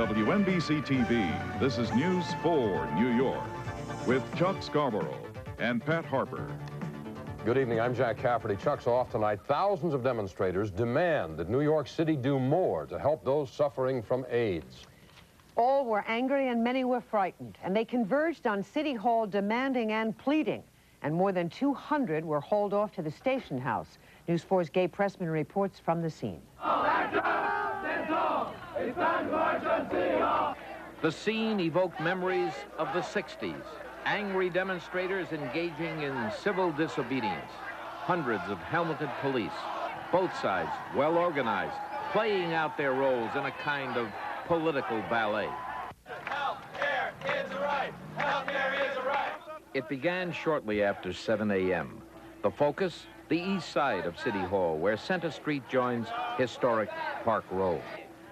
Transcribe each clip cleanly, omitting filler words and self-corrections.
WNBC-TV, this is News 4 New York with Chuck Scarborough and Pat Harper. Good evening, I'm Jack Cafferty. Chuck's off tonight. Thousands of demonstrators demand that New York City do more to help those suffering from AIDS. All were angry and many were frightened, and they converged on City Hall demanding and pleading, and more than 200 were hauled off to the station house. News 4's Gabe Pressman reports from the scene. The scene evoked memories of the 60s. Angry demonstrators engaging in civil disobedience. Hundreds of helmeted police, both sides well organized, playing out their roles in a kind of political ballet. Healthcare is a right. Healthcare is a right. It began shortly after 7 a.m. The focus, the east side of City Hall, where Center Street joins historic Park Row.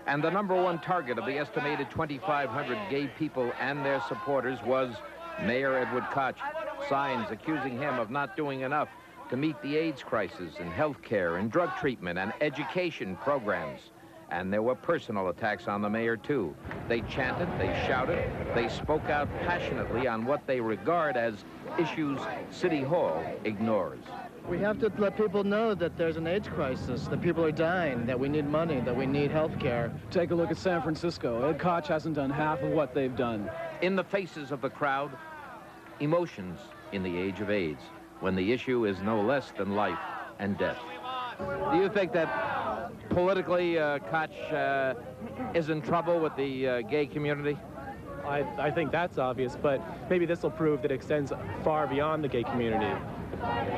And the #1 target of the estimated 2,500 gay people and their supporters was Mayor Edward Koch. Signs accusing him of not doing enough to meet the AIDS crisis in health care and drug treatment and education programs. And there were personal attacks on the mayor, too. They chanted, they shouted, they spoke out passionately on what they regard as issues City Hall ignores. We have to let people know that there's an AIDS crisis, that people are dying, that we need money, that we need health care. Take a look at San Francisco. Ed Koch hasn't done half of what they've done. In the faces of the crowd, emotions in the age of AIDS, when the issue is no less than life and death. Do you think that politically Koch is in trouble with the gay community? I think that's obvious, but maybe this will prove that it extends far beyond the gay community.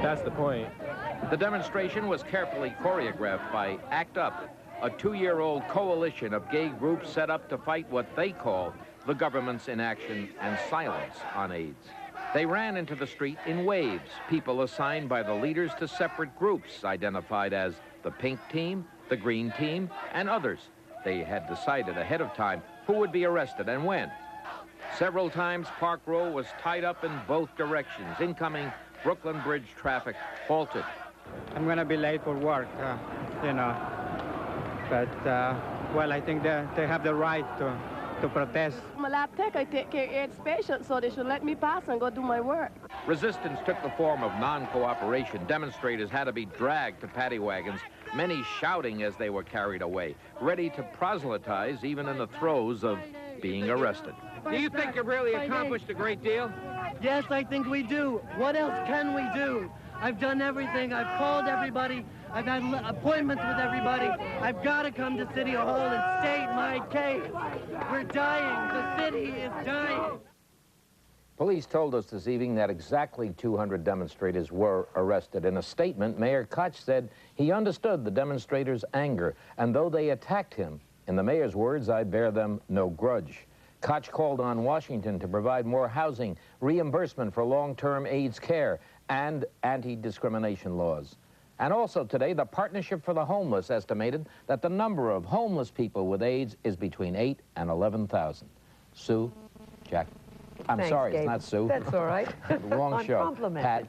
That's the point. The demonstration was carefully choreographed by ACT UP, a 2-year-old coalition of gay groups set up to fight what they call the government's inaction and silence on AIDS. They ran into the street in waves, people assigned by the leaders to separate groups identified as the pink team, the green team, and others. They had decided ahead of time who would be arrested and when. Several times, Park Row was tied up in both directions. Incoming Brooklyn Bridge traffic halted. I'm going to be late for work, you know. But, well, I think they have the right to protest. I'm a lab tech. I take care of AIDS patients, so they should let me pass and go do my work. Resistance took the form of non-cooperation. Demonstrators had to be dragged to paddy wagons, many shouting as they were carried away, ready to proselytize even in the throes of being arrested. Do you think you've really accomplished a great deal? Yes, I think we do. What else can we do? I've done everything. I've called everybody. I've had appointments with everybody. I've got to come to City Hall and state my case. We're dying. The city is dying. Police told us this evening that exactly 200 demonstrators were arrested. In a statement, Mayor Koch said he understood the demonstrators' anger, and though they attacked him, in the mayor's words, I bear them no grudge. Koch called on Washington to provide more housing, reimbursement for long-term AIDS care, and anti-discrimination laws. And also today, the Partnership for the Homeless estimated that the number of homeless people with AIDS is between 8 and 11,000. Sue, Jack. I'm Thanks, sorry, Gabe. it's not Sue. That's all right. Wrong show. Uncomplimented. Pat.